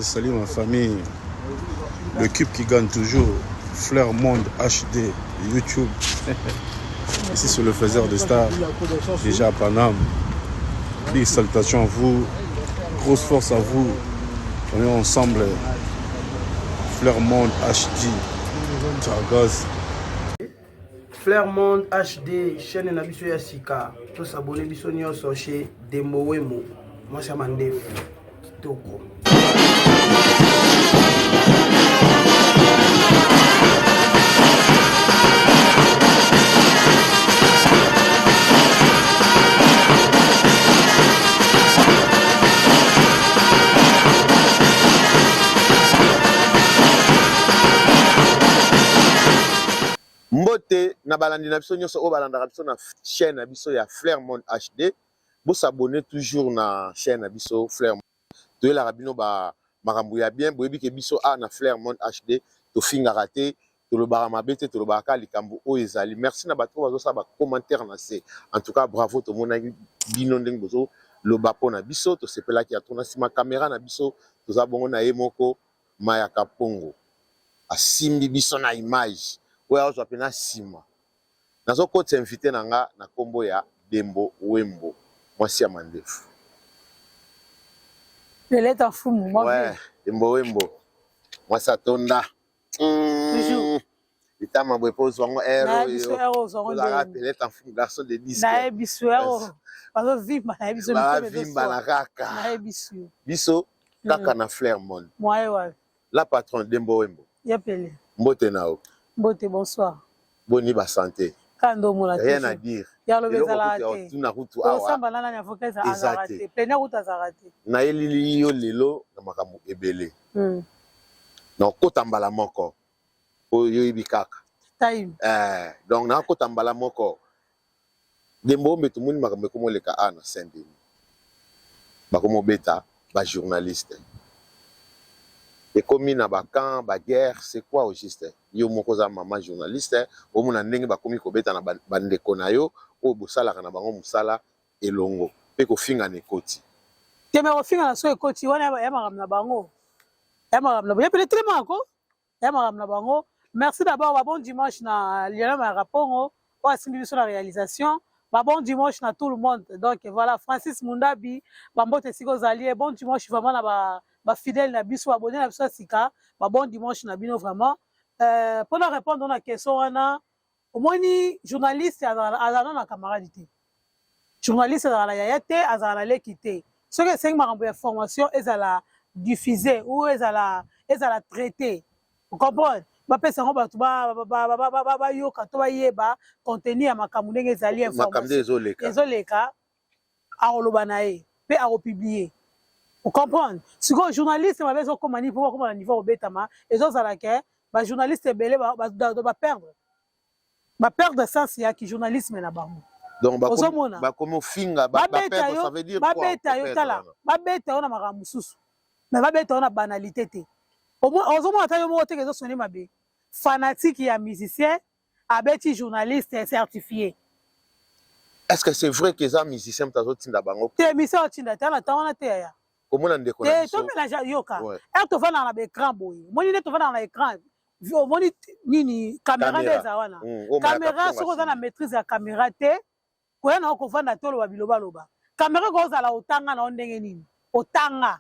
Salut ma famille, le cube qui gagne toujours, Flair Monde HD, YouTube. Ici sur le faiseur de stars, déjà à Paname. Big salutations à vous, grosse force à vous. On est ensemble, Flair Monde HD, Targaz. Flair Monde HD, chaîne Nabiso Yasika. Tous abonnés biso nyonso chez Dembo Wemo. Moi c'est Mandef. Kitoko. Mbote na balandi na biso nyonso o balanda biso na chaîne na biso ya Flair Monde HD. Bo s'abonner toujours na chaîne na biso Flair Monde. To la rabino ba makambo ya bien boyebi ke biso a na Flair Monde HD to finga raté to lo bara mabete to lo baka likambo o ezali. Merci na bato bazo sa ba commentaire na se. En tout cas bravo to mona bino ndeng bozo lo bapo na biso to sepela ki atona sima caméra na biso to za bongo na yemoko Maya Kapongo. Asimbi biso na image. Ouais, je vais appeler Sima. Dans un côté invité na kombo ya Dembo Wembo. Moi c'est Amandef. Le lait en fou, moi. Ouais, Dembo Wembo. Moi ça tonda. Toujours. Et t'as ma pose en Na héros. bisou La rappelé en fou garçon de 10. Na bisou Parce vimba na bisou vimba la raka. Na bisou. Biso kaka na Flair Monde. Moi ouais. La patronne Dembo Wembo. Yapele. Mbote nao. Mbote bonsoir. Boni ba santé. Kando mola. Rien à dire. Ya lo bezala te. Tu na route awa. Samba nana nya fokeza azarate. Plena route azarate. Na elili yo lelo na makambo ebele. Non kotambala moko. Oyo ibikaka. Time. Donc na kotambala moko. Dembo mbetu muni makambo komo leka ana sendini. Bakomo beta ba journaliste. Et comme na bakan ba guerre c'est quoi au juste yo moko za mama journaliste o mona ndenge bakomi ko beta na bandeko na yo o bosala kana bango musala elongo pe ko finga ne koti teme ko finga na so ekoti wana ya magam na bango ya pele tellement ko ya magam na bango. Merci d'abord bon dimanche na Lionel Marapongo o asimbi biso la réalisation. Bon dimanche na tout le monde. Donc voilà, Francis Mundabi bambote siko zali bon dimanche vraiment na ba fidèle na biso abonné na biso sika bon dimanche na bino vraiment. Pour répondre à la question wana omoni journaliste azana na camarade. Journaliste azana ya te azana lekité. Ce que c'est makambo ya formation ezala diffuser ou ezala traiter. Vous comprenez? Ba pesa ngo ba yoka to ba yeba contenu ya makambo ndenge ezali information ezoleka a oloba na ye pe a republier. Vous comprenez? Si go journaliste ba bezo ko mani pour comment niveau obetama ezozala ke ba journaliste belé ba perdre sens ya ki journalisme na bango. Donc ba comme finga ba perdre ça veut dire quoi? Ba beta yo tala ba beta na makambo susu mais ba beta na banalité te. Au moins fanatique et musicien, abeti journaliste certifié. Est-ce que c'est vrai que les musiciens sont des bango? T'es musicien au Tinda, t'as la théâtre. Comment on déconne? T'es mélange yoka. Elle te va dans l'écran boy. Moi ni te va dans l'écran. Moi ni caméra des awana. Caméra sur qu'on a maîtrise la caméra te. Quoi na ko vanda tolo ba biloba loba. Caméra ko za la otanga na ondenge nini. Otanga.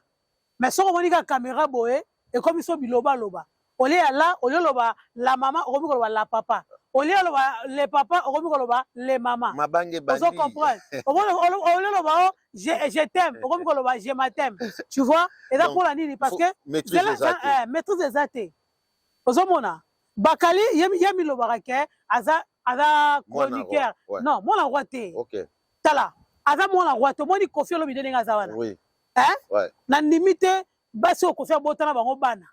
Mais sur qu'on ka caméra boy. Et comme ils sont biloba loba, on est là, on est là, la maman, on est la papa, on est là, les papas, on est là, les mamans. Vous comprenez? On est là, je t'aime, on est là, je m'aime. Tu vois? Et là pour la nuit, parce que maîtrise des athées. Vous comprenez? Bakali, yami lo barake, aza chroniqueur. Non, moi la roi té. Ok. Tala, aza moi la roi té. Moi ni confie le bidé ngazawana. Oui. Hein? Ouais. Na limite. Basi okofia botana bango bana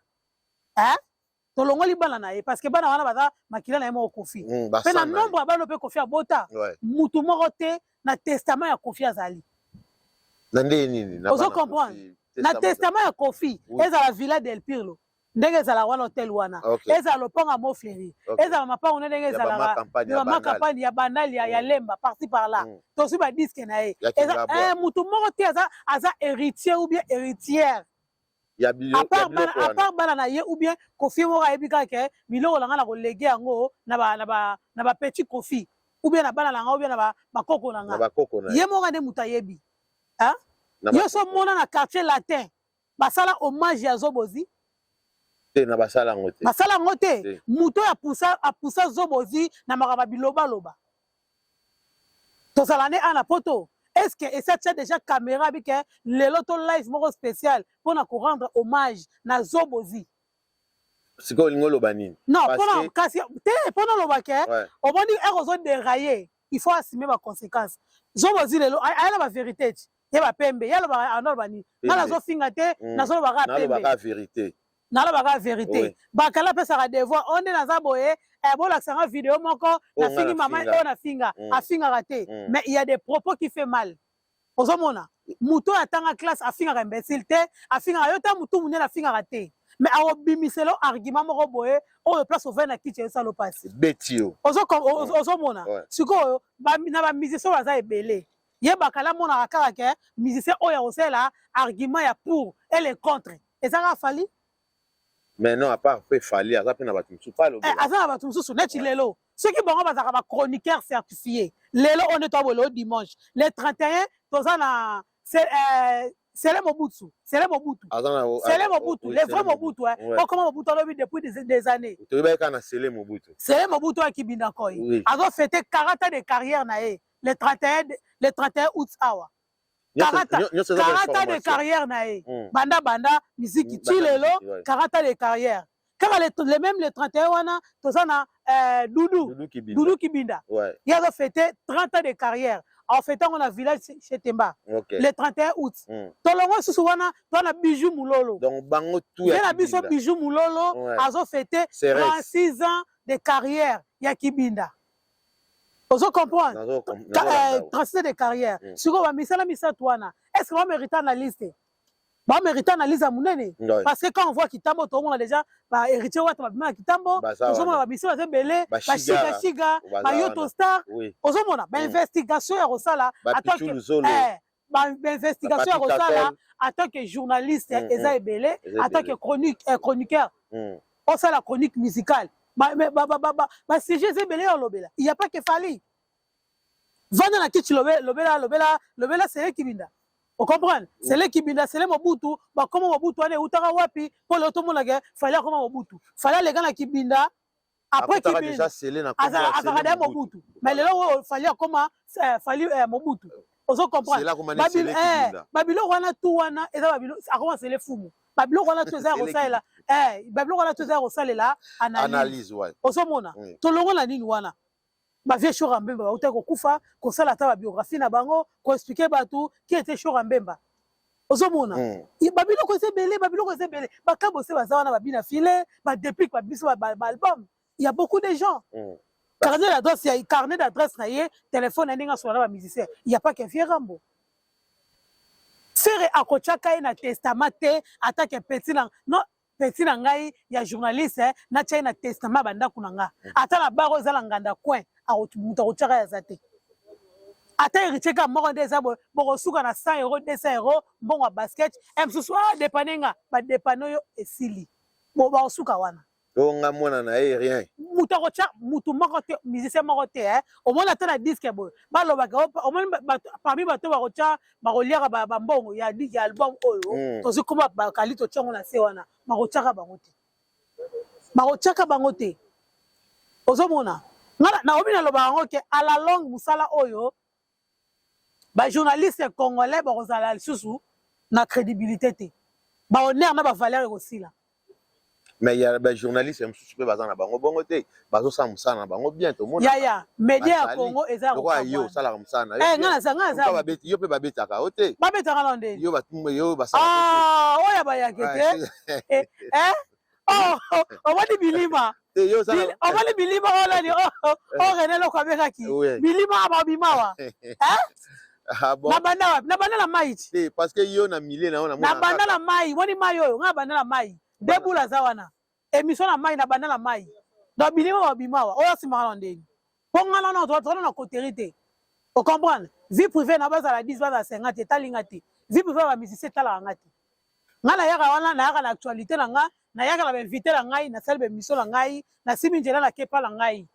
tolongoli bana na ye parce que bana wana baza makila na ye moko kofi pe na nombre ya bana pe kofia bota mutu moko te na testament ya kofi azali na nde nini ozo comprendre na testament ya kofi ezala villa del Pirlo ndenge ezala wana hotel wana ezala lopango mo fleri ezala mapango ndenge ezala ma campagne ya banali ya lemba parti par là tosi ba disque na ye mutu moko te aza héritier ou bien héritière ya biloko à part bana na ye ou bien Kofi mo ka ebika ke biloko langa na ko léguer yango na ba petit Kofi ou bien na bana langa ou bien na ba koko langa ye mo ka de mutayebi hein yo so mona na quartier latin basala hommage ya Zobozi te na basala ngote muto ya poussa Zobozi na makaba biloba loba to salane ana poto. Est-ce que ça tient déjà caméra avec le loto live moko spécial pour na rendre hommage na Zobozi? C'est quoi l'ingolo banine? Non, pendant kasi pendant le baquet, au moment où on dérailler, il faut assumer les conséquences. Zobozi le a la vérité. Il y a pembe, il y a le anor bani. Na la zo fingate, na zo ba pembe. Na la vérité. Na la vérité. Bakala pe ça devoir on est dans zaboye bon la vidéo moko na fingi maman on a finga a finga raté mais il y a des propos qui fait mal ozomona muto atanga classe a finga imbécile te a finga yota muto munye na finga raté mais a obimiselo argument moko boye on le place au vin na kitchen ça le passe betio ozomona siko na ba musicien baza ebele ye bakala mona akaka ke musicien oya osela argument ya pour et le contre et ça a fallu. Mais non, à part il fallait à ça na batumsu pas le na batumsu net lelo ceux qui bango bazaka ba chroniqueur certifié lelo on est toi le dimanche les 31 toza na c'est le Mobutu les vrais Mobutu hein comment Mobutu a depuis des années tu veux kana c'est le Mobutu à Kibinda koy azo fêté 40 ans de carrière na le 31 août awa 40 ans de carrière na banda musique tilelo 40 ans de carrière car les mêmes les 31 wana toza na Doudou Kibinda il a fêté 30 ans de carrière en fêtant on a village chez Temba le 31 août tolongo susu wana tona Bijou Mulolo donc bango tout ya Bijou Mulolo azo fêté 36 ans de carrière ya Kibinda. Vous comprenez? 36 de carrière. Si vous avez mis ça, est-ce que vous méritez la liste? Vous méritez la liste à Mounene. Parce que quand on voit Kitambo, tout le monde a déjà hérité de Kitambo. Nous sommes à mission de Belé, Chiga, Yoto Star. Vous avez investigation à Rosala. Investigation à Rosala en tant que journaliste, Eza Belé, en tant que chroniqueur. On sait la chronique musicale. Si j'ai belé au lobela, il n'y a pas que Fali. Vanda na kichi lobela c'est le Kibinda. Vous comprenez? C'est le Kibinda, c'est le Mobutu. Bah comment Mobutu ane utara wapi pour le tout monde fallait comment Mobutu. Fallait les gars na Kibinda. Après Kibinda. Azara Mobutu. Mais le là fallait comment fallait Mobutu. Vous comprenez? Babilo wana tout wana et ça babilo a commencé les fous. Babilo wana tout ça rosala babilo wana tout ça rosala là analyse ouais osomona to longo na nini wana ba vie Chora Mbemba ba utako kufa ko sala ta biographie na bango ko expliquer batu qui était Chora Mbemba osomona babilo ko sebele ba kabo se baza wana babina filé ba depuis ba biso ba album il y a beaucoup de gens carnet d'adresse na ye téléphone ndinga sur ba musicien il y a pas que Fierambo faire akochaka na testament attaque petit na non petit na ngai ya journaliste na china testament banda kunanga ata na baro zala nganda coin muta kochaka ya zate ata iricheka moko ndeza boko suka na 100 euros 200 euros mbongo basket msusu dépanenga ba dépano yo esili bo ba suka wana donga mona na rien muta kocha mutu moko te musicien moko te au moins ata na disque bo baloba au moins parmi bato ba kocha ba koliaka ba mbongo ya album oyo tozi kuma ba kalito chango na se wana ba kochaka bango te ozomona na obi na loba bango ke à la longue musala oyo ba journaliste congolais ba kozala lisusu na crédibilité te ba honneur na ba valeur ekosila. Mais il y a des journalistes qui peuvent aller bango bongo te bazo sa musana bango bien to mona ya média ya Congo eza ko yo sala musana ngana ba beti yo pe ba beta ka ote ba beta ka londe yo batumba yo ba sala oya ba yakete wadi bilima yo sala wadi bilima ola ni renelo kwa bekaki bilima ababimawa na banda la mai parce que yo na milé na ona na banda la mai woni mai oyo nga banda la mai debula zawana émission na mai na banda la mai do bilima babimawa oyo simana ndeni pongana na to na côté o comprendre vie privée na baza la 10 baza 50 talinga te vie privée ba musicien tala ngati nga na yaka wana na yaka na actualité na nga na yaka na invité na ngai na sali bemission na ngai na simi njela na kepa na ngai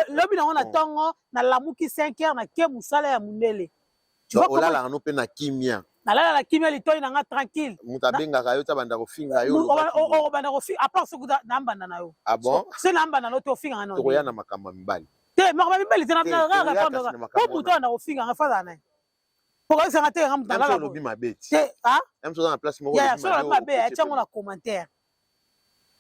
lobi nango na ntongo na lamuki 5 heures na ke musala ya mundele olala no pe na kimia nalala na kimia litoi na nga tranquille muta bengaka yo tabanda kofinga yo o banda kofinga à part sokuta na mbanda na yo ah bon se na mbanda no to finga na no to ya na makamba mibali te makamba mibali te na ko muto na kofinga nga fala na pourquoi ça ngate nga mutala la lobi mabeti te ah même chose na place moko ya so na mabe ya tiango na commentaire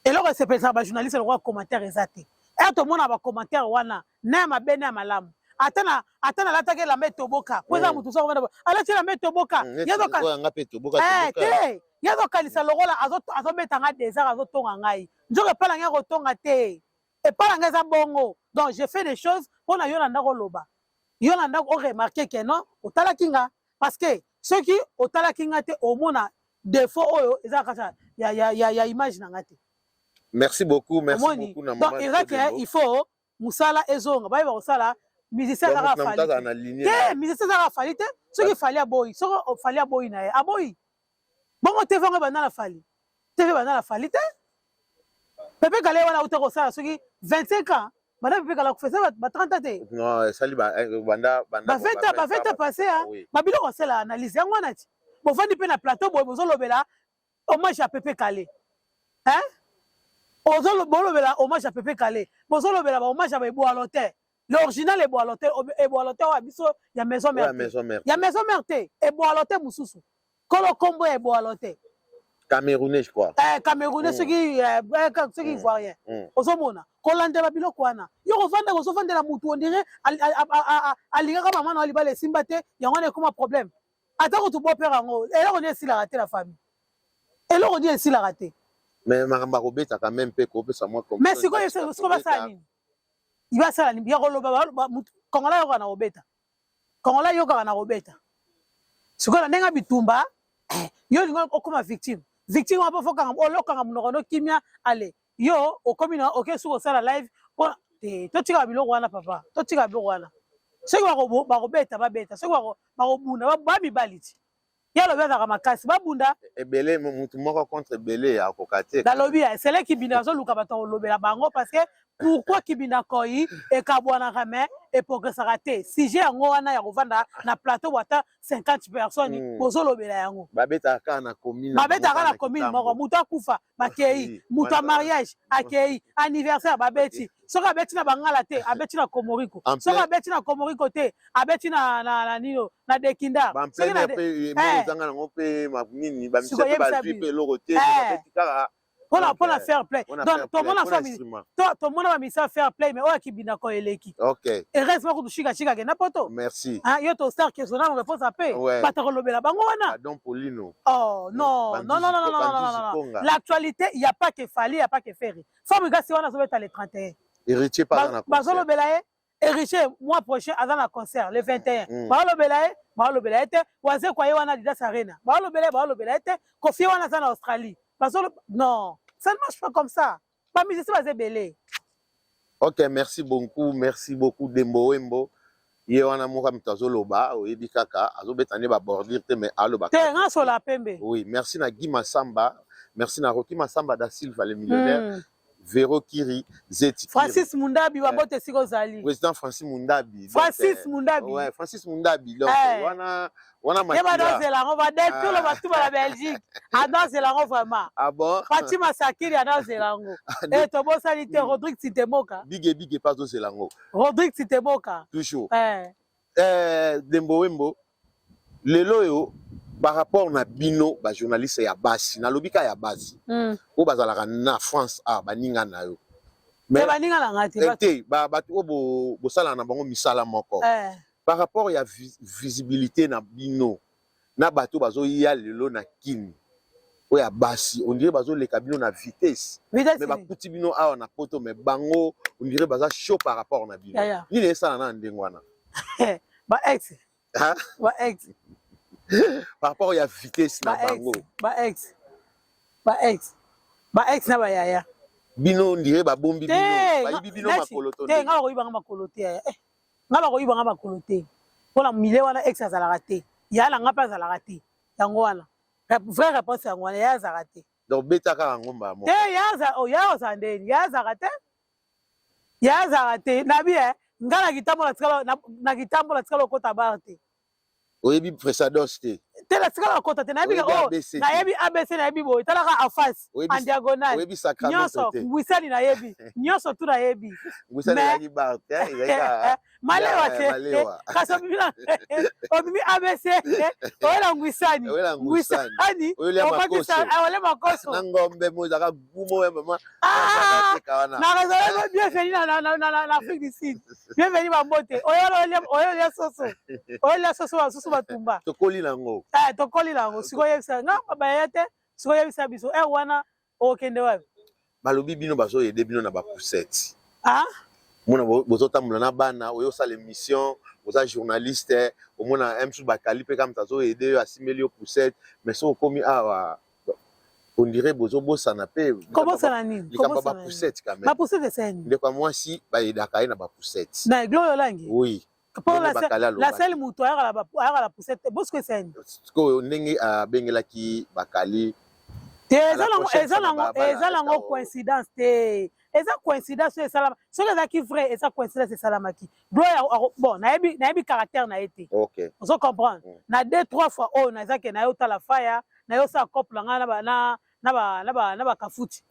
eloko se pesa ba journaliste le roi commentaire ezate et to mona ba commentaire wana na mabe na malamu atana latake la meto boka kweza mutu so kwenda ala tela meto boka yazo ka nga peto boka te yazo kalisa lokola azo beta nga désert azo tonga ngai njoke pala nga ko tonga te et pala nga za bongo donc j'ai fait des choses pour na yona ndako loba yona ndako o remarquer que non otala kinga parce que ceux qui otala kinga te au mona défaut oyo eza kasa ya image na ngate. Merci beaucoup na maman donc il faut musala ezonga ba ko sala musicien za ka fali te musicien za ka fali te soki fali aboyi soko fali aboyi na ye aboyi bongo te vango bana la fali te bana la fali te pepe kale wana uta ko sala soki 25 ans madame pepe kala ko fesa ba 30 ans te non sali banda ba 20 ans passé hein ba bilo ko sala analyse yango na ti bo fandi pe na plateau boy bozo lobela hommage à pepe kale hein ozo lobela hommage à pepe kale bozo lobela ba hommage à Ebo Alote. L'original est Ebo Alote wa biso ya maison mère. Ya maison mère te Ebo Alote mususu. Kolo combo Ebo Alote. Camerounais je crois. Camerounais ceux qui ivoirien. Ozomona. Kolande ba biloko wana. Yo kovanda ko sofanda la mutu on dirait alinga kama mama na libale simba te yango ne comme problème. Ata ko tu bo père ngo. Et là on est ici la rater la famille. Et là on dit ici la rater. Mais Maramba Robeta quand même peut couper ça moi comme. Mais c'est quoi ce qu'on va ça nini? Il va ça nini? Ya koloba Kongola yoka na Robeta. Kongola yoka na Robeta. Sikola ndenga bitumba yo lingo okoma victime. Victime wa foka ngam oloka ngam nokono kimia ale. Yo okomina okesu ko sala live to tika biloko wana papa. To tika biloko wana. Seko ba Robeta ba beta. Seko ba bunda ba mibaliti. Ya lobeza ka makasi ba bunda. Ebele mutu moko contre Belé à kokate. Da lobby c'est là qui bina zo luka bato lobela bango parce que pourquoi kibina koi et kabwana rame et pour que ça rate si j'ai ngo wana ya kovanda na plateau wata 50 personnes bozo lobela yango babeta ka na commune moko muta kufa bakei muta mariage akei anniversaire babeti soka beti na bangala te abeti na Komoriko soka beti na Komoriko te abeti na nino na Dekinda soki na pe mo zanga ngo pe mabnini ba mise ba pe loroté babeti ka pour la fair play. Donc, tout le monde a fait tout le monde a mis ça fair play, mais ouais qui bina ko eleki. OK. Et reste pas que chiga chiga na poto. Merci. Hein, yo to star qui sonne on réponse à paix. Pas te relobela bango wana. Pardon Paulino. Oh non, non. L'actualité, il y a pas que Fali, il y a pas que Ferry. Faut me gasser on a sauvé les 31. Héritier pas dans la concert. Bazolo héritier mois prochain à dans concert le 21. Bazolo belaye te, waze kwa wana Didas Arena. Bazolo belaye te, Kofi wana za na Australie. Non, ça ne marche pas comme ça. Pas musicien va zébélé. OK, merci beaucoup Dembo Wembo. Ye wana moka mtazoloba oyebi kaka azobetane ba bordir te mais aloba. Te nga so la pembe. Oui, merci na Guy Massamba, merci na Rocky Massamba da Silva le millionnaire. Vero Kiri, Zeti. Francis Mundabi wa bote siko zali. Président Francis Mundabi. Mundabi. Ouais, Francis Mundabi. Donc wana ma. Eba danser là, on va d'être tout le bateau à la Belgique. À danser là vraiment. Ah bon? Fatima Sakiri à danser là. Et Tobo Salite Rodrigue Sitemoka. Big pas danser là. Rodrigue Sitemoka. Toujours. Dembo Wembo. Lelo yo par rapport na bino ba journaliste ya basi na lobika ya basi o bazalaka na France baninga na yo mais baninga na ngati batu o bo sala na bango misala moko par rapport ya visibilité na bino na batu bazo ya lelo na kini o ya basi on dirait bazo leka bino na vitesse mais bakuti bino awa na poto mais bango on dirait baza chaud par rapport na bino ni le sala na ndengwana ba ex par rapport à la vitesse na bango ba ex na ba yaya bino ndire ba bombi bino ba yibi bino makoloto te nga ko yibanga makolote nga ba ko yibanga makolote pona mile wana ex azala raté yala nga pa azala raté yango wana vraie réponse yango wana ya azaka te donc betaka ngomba mo te ya oza ndeni ya azaka te ya azaka te nabi nga na kitambola tikala okota bar te oyebi Fresados te te la tikala okota te nayebi nayebi abc nayebi boye talaka en face en diagonale oyebi Sacramento te ngwisani nayebi nyonso tu nayebi ngwisani ezalaki bar te ezalaki malewa te kasi obimi abc oyela ngwisani ole makoso na ngombe mo ezalaka gumo ya mama nakazalaka bienveni na afrique du sud bienveni bambote oyolia soso basusu batumba tokoli nango tokoli nango sikoyo yebisa nga babaya te sikoyo yebisa biso wana okende wapi balobi bino bazoyede bino na bapoussette mona bozotambola na bana oyosala émission oza journaliste omona msu bakali mpe kama tazoyede yo asimeli yo poussette mais so okomi awa on dirait bozobosana mpe kobosana nini likambo bapoussette quand même bapoussette eseni ndeko ya mwasi bayedaka ye na bapoussette na eglo yolangi oui pour la seule moto ayaka la poussette bosiko eseni sikoyo ndenge abengelaki bakali eza nango coïncidence te eza coïncidence esalama soki ezalaki vrai eza coïncidence esalamaki bon nayebi caractère na ye te ozo comprendre na 2-3 fois oyo nazake na ye otala faya na ye osala couple ngai na bakafuti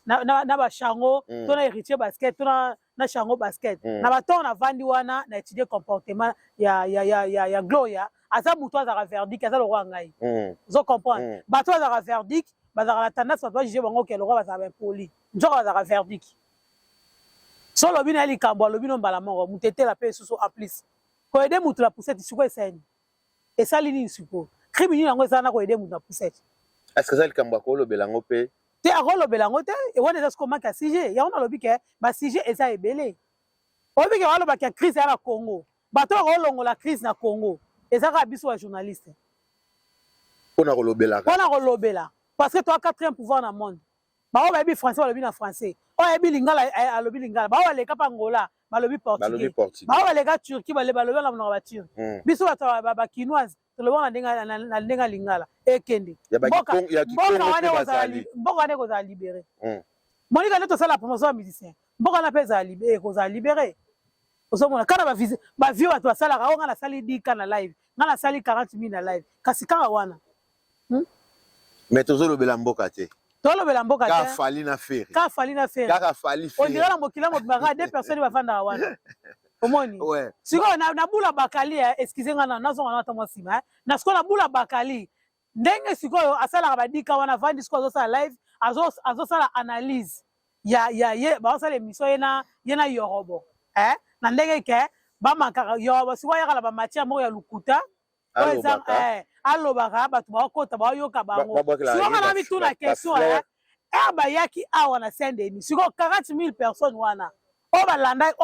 na bachango to na héritier basket to na chango basket na batongo navandi wana na étudie comportement ya gloria aza moto azalaka verdict aza lokwa ngai ozo comprendre bato azalaka verdict bazalaka na tendance bato bajuge bango ke lokwa bazalaka bapoli nzoka bazalaka verdict so lobi na ye likambo alobi no mbala moko moto etela mpe esusu en plus koyede moto na poussette siko esani esali nini siko crime nini yango ezala na koyede moto na poussette est-ce que eza likambo akolobela yango mpe te akolobela yango te ewana eza siko maki ya sujet yango nalobi ke basujet eza ebele oyebi ke balobaki ya crise ya na congo bato bakolongola crise na congo eza kaka biso ba journaliste mpona kolobela parce que toi 4e pouvoir na monde bao bayebi français balobi na français oyo ayebi lingala alobi lingala bao baleka pa ngola balobi portugais bao baleka turquie balobi na monoko baturc biso bato bakinoise tolobi na ndenge ya lingala ekende mboka wana ekozala libéré monika nde tosala promotion ya musicien mboka wana mpe ekozala libéré ozomona kaka bavie bato basalaka o ngai nasali 10 na live ngai nasali 40 000 na live kasi kaka wana mais tozolobela mboka te tolobela mboka te kaka fali na fere kaka fali fere ondira na mokila mobimaka 2 personnes bafandaka wana omoni sikoyo na bula bakali excuse nga nazonga na ata mwa nsima na sikoyo na bula bakali ndenge sikoyo asalaka badika wana vandi sikoyo azosala live azosala analyse ya bazosala émission ye na yorobo na ndenge ke bamakaka yorobo sikoyo ayakala bamatière moko ya lukuta alobaka bato baokota baoyoka bango sikoyo nga na mituna question bayaki awa na Saint-Denis sikoyo 40 000 personnes wana oyo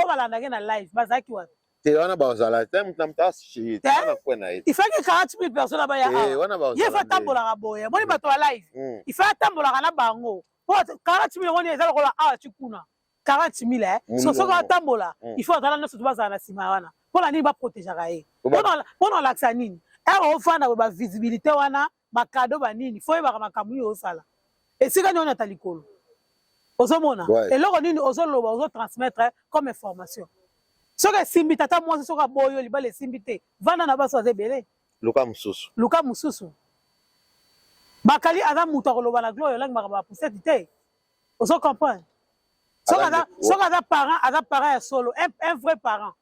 balandaki na live bazalaki wapi te wana bazala te mtamtasi ifaki 40 000 personnes abaya awa ye fa atambolaka boye moni bato ya live ifa atambolaka na bango po 40 000 woni eza lokola awa ti kuna 40 000 soki atambola ifo azala nyonso to bazala na nsima wana mpona nini baprotegeaka ye mpona olakisa nini ere ofanda boye bavisibilité wana bakado banini fo oyebaka makambo nini osala esika nini onyata likolo ozomona eloko nini ozoloba ozotransmettre comme information soki esimbi tata mwasi soki aboyo libala esimbi te vanda na baso aza ebele luka mosusu bakali aza moto akoloba na glo oyolangi makambo ya poussette te ozo comprendre soki aza parent ya solo un vrai parent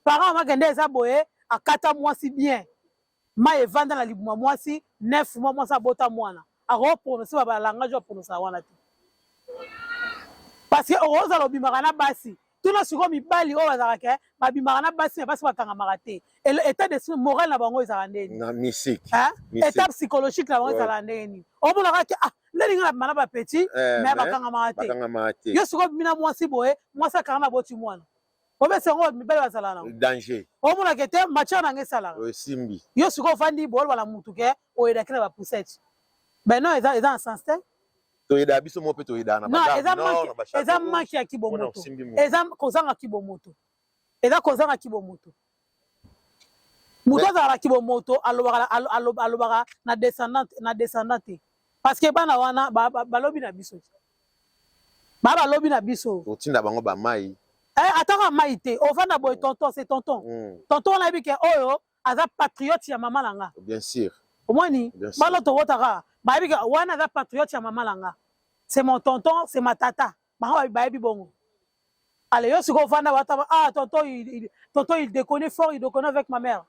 amakende eza boye akata mwasi bien ma evanda na libuma mwasi 9 mois mwasi abota mwana akoprononce balangage ya prononsa wana te parce que ozala obimaka na basi tuna sikoyo mibali oyo bazalaka babimaka na basi me basi bakangamaka te état d'esprit moral na bango ezalaka ndeni état psychologique na bango ezalaka ndenge nini omonaka ke ndeninga na bima na bapeti me bakangamaka te yo sikoyo bimina mwasi boye mwasi akangama boti mwana obese yango mibali bazala nango danger omonaka ete matière nango esalaka yo sikoyo ofandi booloba na mutu ke oyedaki na bapoussette non eza na sens te toyeda biso mo pe toyeda na eza maki ya kibomoto eza kozanga kibomoto Muto za ki bo moto alobaka na descendante parce que bana wana balobi na biso balobi na biso otinda bango ba mai ataka mai te ovanda boy tonton c'est tonton tonton na bike oyo aza patriote ya mama nanga bien sûr omoni balo to wotaka ba bike wana aza patriote ya mama nanga c'est mon tonton c'est ma tata ba bi bongo. Allez, yo siko vanda wata tonton il déconne fort, il déconne avec ma mère.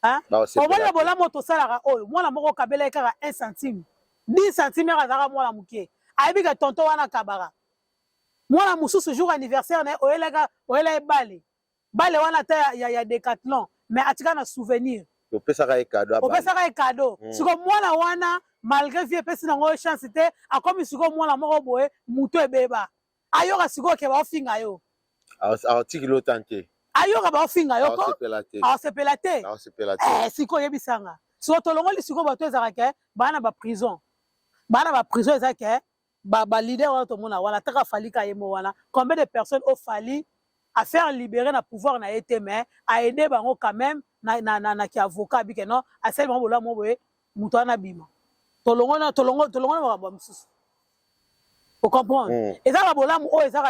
Hein? Au moins la bola moto salara oyo, moi la moko kabela ekaka 1 centime. 10 centimes azara moi la mukie. Aibi ka tonton wana kabara. Moi la mususu jour anniversaire na oyela bale. Bale wana ta ya Decathlon, mais atika na souvenir. Opesaka e cadeau. Opesaka e cadeau. Siko moi la wana malgré vie pesi na ngo chance te, akomi siko moi la moko boye muto ebeba. Ayoka siko ke ba finga yo. Tiki lotante. Ayoka ba finga yo ko. Se pelate. Siko yebisanga. So tolongoli siko bato ezaka ke bana ba prison. Bana ba prison ezaka ke ba leader wana to mona wana taka fali ka yemo wana. Combien de personnes ont fallu à faire libérer na pouvoir na été mais à aider bango quand même na ki avocat bike non a sel bango la mo boye muto na bima. Tolongona ba msusu. Vous comprenez? Et ça, la bolam, oh, et ça,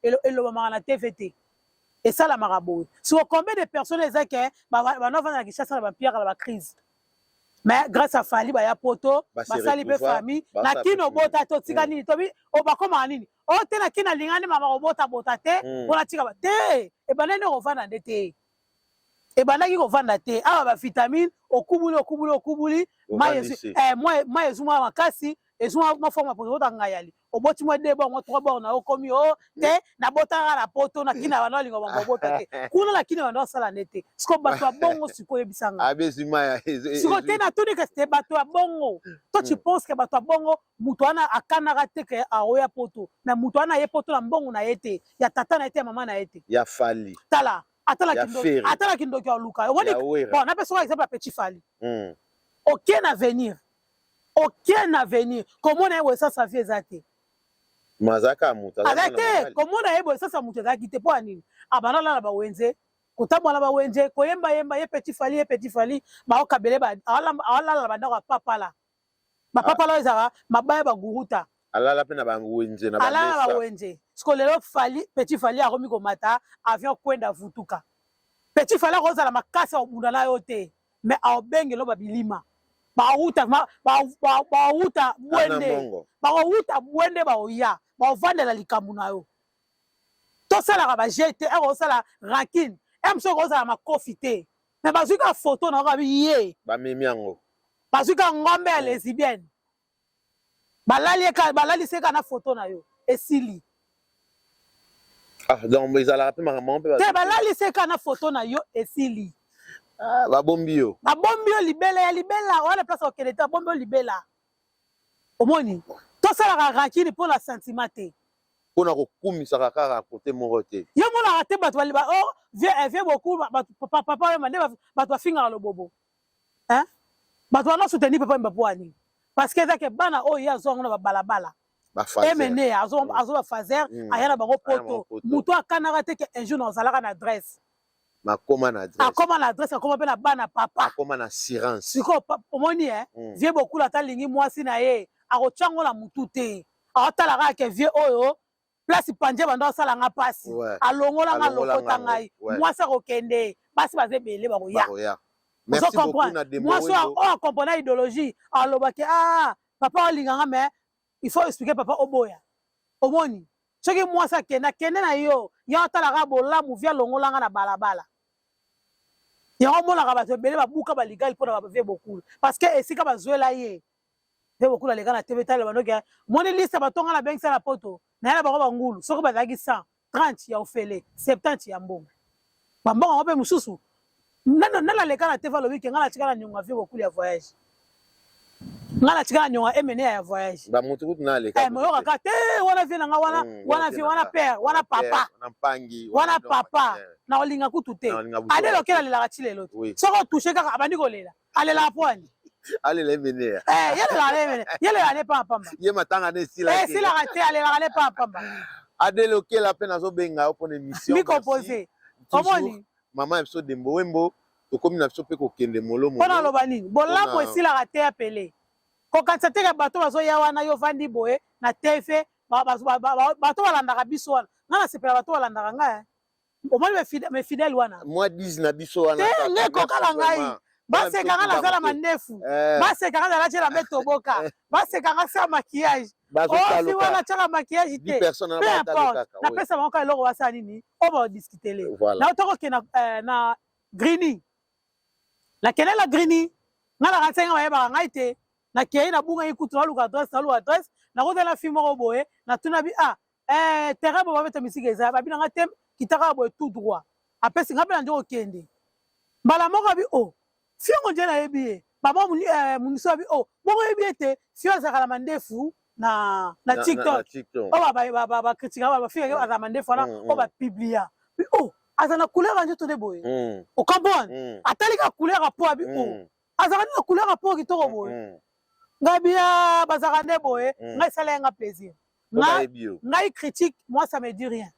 et le marana TVT. Et ça, la marabout. Sur combien de personnes, et ça, qui chassent la pierre à la crise. Mais grâce à Fali, il y a poto, Sali famille, na kino bota to tigani, tobi, o ba koma nini. O te na kina lingani mama robota botate, on la tiga te. E banane rovana ndete. E banaki rovana te. Ah ba vitamine, o kubuli, ma yezu ma makasi. Et so ma forme pour autant ngayali oboti mo de bon 3 bon na okomi o te na botanga na poto na kina bana lingo bango bota te kuna la kina bana sala nete siko bato bongo siko yebisanga abezima ya siko te na tuni que c'était bato bongo toi tu penses que bato bongo muto ana akana rate que a oya poto na muto ana ye poto na mbongo na yete ya tata na yete mama na yete ya Fali tala atala kindo ki luka bon na personne exemple petit Fali aucun avenir. Aucun avenir. Comment on a ça sa vie exacte? Mazaka muta. Arrêtez. Comment on a ça sa muta qui te pas nini? Abana la ba wenze. Kotamo la ba wenze. Koyemba ye petit Fali ba okabele ba ala la ba ndako papa la. Ba papa la ezara mabaya ba guruta. Ala la pena ba wenze na ba. Ala ba wenze. Skolelo Fali petit Fali a komi komata avion kwenda vutuka. Petit Fali roza la makasi obunda na yote. Mais a obengelo ba bilima. Bauta buende ba oya ba ovandela likambu na yo to sala ba jete e sala rakin emso ko sala makofite mais bazuka photo na kabi ye ba memi yango bazuka ngombe ya lesbienne balali seka na photo na yo esili donc mais ala pe maman pe balali seka na photo na yo esili babombio libela wana place au Keneta bombio libela omoni to sala rakini pour la sentiment te pona ko kumisa kaka côté morote yo mona rate bato baliba oh viens beaucoup papa mande bato finga lo bobo hein bato na soutenir papa mbapwani parce que ça que bana oh ya zongo na balabala ba fazer emene azo ba fazer ayana bango poto muto akana rate que un jour na zalaka na adresse Akoma na adresse akoma pe na bana papa akoma na assurance siko omoni vie beaucoup la talingi mwasi na ye akochango la mutu te akotala kaka ke vie oyo place panje bando sala nga pasi alongola nga lokota ngai mwasi akokende basi bazebele bakoya merci beaucoup na demo mwasi o comprendre idéologie alobaki papa olinga nga mais il faut expliquer papa oboya omoni soki mwasi akende na yo otalaka bolamu via longola nga na balabala yango monaka bato ebele babuka baligali mpona bavie bokulu parce que esika bazwela ye vie bokulu aleka na tv tala bandoki moni liste batonga na bengisa na poto na ye na bango bangulu soki bazalaki 100 30 ya ofele 70 ya mbongo bambongo yango mpe mosusu nana leka na tv alobi ke nga na tika na nyonga vie bokulu ya voyage nga na tika na nyonga emene ya voyage moyokaka te wana vie nanga wana vie wana père wana papa na olinga kutu te ade lokela lelaka ti lelo soko touche kaka abandi kolela alelaka pwani alela emene yelela ne pamba ye matanga ne esilaka te alelaka ne pamba ade lokela mpe nazobenga yo mpona émission mi composé omoni mama ebiso dembo wembo tokomi na biso mpe kokende molo mpona aloba nini bolambo esilaka te ya pele kokanisa teke bato bazoya wana yo vandi boye na tv bato balandaka biso wana nga nasepela bato balandaka ngai omoni mefidele wana mwa 10 na biso wana te ngai kokala ngai basekanga nazala mandefu basekanga nalatiela mbe toboka basekanga sa maquillage ofi wana tiaka maquillage te peu importe napesa bango ka eloko basala nini oyo badiscutele na tokokenda na grini nakende la grini nga na kansenga bayebaka ngai te nakei nabungai kutu naluka adresse nakotala fi moko boye natuna bi terrain bo babeta misika eza babinanga te kitaka boye tout droit apesi nga mpe na nde kokende mbala moko abi fiongo nde nayebi ye bama muniso abi moko yebi ete fio azalaka na mandefu na tiktok oyo bakritika bafika azala mandefu wana oyo bapiblia bi aza na couleur nzoto nde boye ocomprendre atalika couleur apo abi azalaka nde na couleur apo kitoko boye ngai bia bazalaka nde boye ngai esala yenga plaisir ngai critique moi ça me dit rien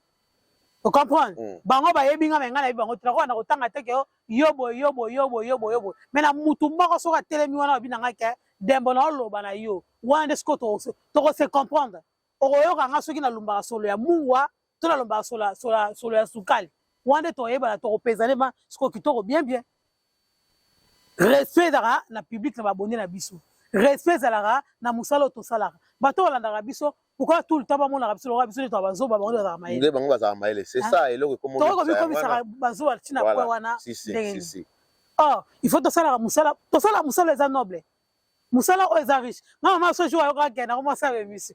tu comprends bango bayebi nga me ngai nayebi bango tinakoka na kotanga teke yo boye me na mutu moko soki atelemi wana babi na ngai ke dembo na oloba na yo wana nde siko tokose comprendre okoyoka nga soki nalumbaka solo ya mungwa to nalombaka solo ya sukali wana nde toyebana tokopezane ma siko kitoko bien respect ezalaka na public na babonde na biso respect ezalaka na mosala oyo tosalaka bato balandaka biso pourquoi tout le temps bamonaka biso lokola biso nde to bazoba bango nde bazalaka mayele nde bango bazalaka mayele c'est ça eloko tokokomisaka bazoba ntina kwe wana ndenge il faut tosalaka mosala eza noble mosala oyo eza riche nga mama so jour ayoka akenda komosala émission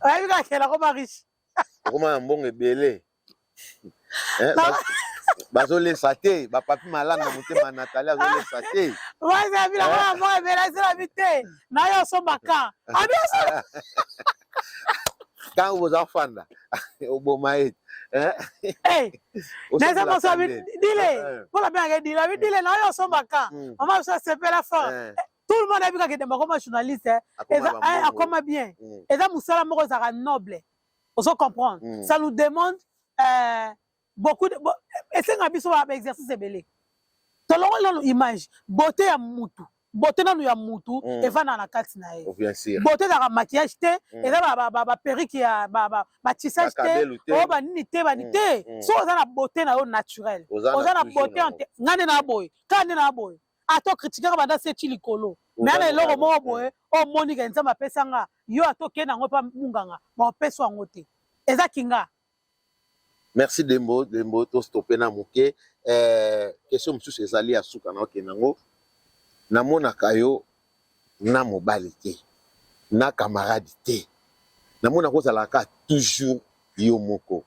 oyebi kakenda koma riche okoma na mbongo ebele bazolesa te bapapi malanga na motema Nathalie azolesa te wazabilaka mbongo ebele aselabi te nayo osombaka ntango boza fanda oboma ete neza moso dile mpona bengake dile abi dile nayo osombaka mama biso asepela fort tout le monde ayebikaka edemba akoma journaliste akoma bien eza mosala moko ezalaka noble ozo comprendre ça nous demande beaucoup de esenga biso baexercice ebele tolongoli nano image beauté ya mutu beauté nano ya mutu evandaka na kati na ye beauté ezalaka maquillage te eza baperike ya batissage te oyo banini te bani te so oza na beauté na yo naturel oza na beauté nga nde na boye kaka nde na boye ato kritikaka banda seti likolo me ana eloko moko boye oyo monika nzambe apesanga yo atokende yango mpa munganga baopesa yango te eza kinga. Merci Dembo to stopper na moke question mosusu ezali ya suka na okende nango namonaka yo na mobali te na camarade te namona kozalaka toujours yo moko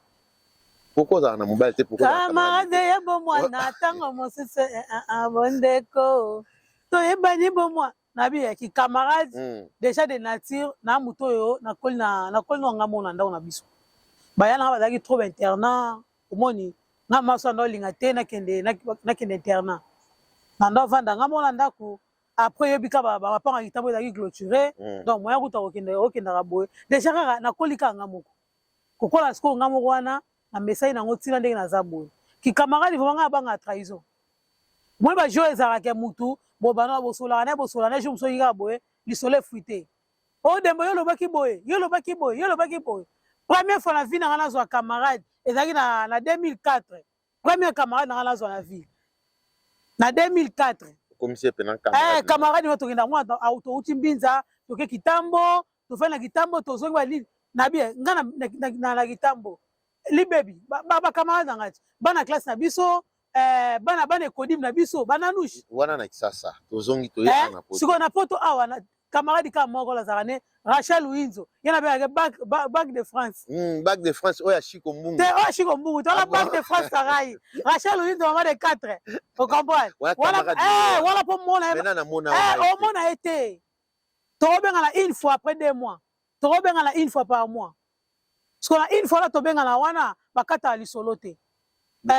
pourquoi ozala na mobali te pourquoi camarade ya bomwana ntango mosusu abondeko toyebani bomwa nabi yaki camarade déjà de nature na moto oyo nakoli nanga mona ndako na biso bayana bazalaki trop internat omoni nga maso anda olinga te nakende internat nanda ovanda nga mona ndako après yebika bapanga kitambo ezalaki clôturé donc moya kuta okendaka boye déjà kaka nakolika nga moko kokola sikoyo nga moko wana na mesai nango ntina ndenge naza boye kikamarade vraimen nga abanga trahison moi bajo ezalaka ya mutu bobana bosolaka na jour mosusu oyika boye lisolo efuite oyo dembo yo lobaki boye première fois na vie nanga nazwa camarade ezalaki na 2004 première camarade nanga nazwa na vie na 2004 camarade ngo tokenda mwana touti mbinza toke kitambo tofai na kitambo tozongi balini na bien nga na kitambo libebi bacamarade nanga ti bana classe na biso bana ekodimu na biso bana nushi wana na kisasa tozongi toyeka na poto sikoyo na poto awa camarade ka moko lazaka ne Rachel Winzo yana beka bac de France bac de France oya Chiko Mbungu te oya Chiko Mbungu tola bac de France sarai Rachel Winzo maman de 4 vous comprenez voilà pour mona au mona été tobenga na une fois après 2 mois tobenga na une fois par mois parce que une fois là tobenga na wana bakata lisolo te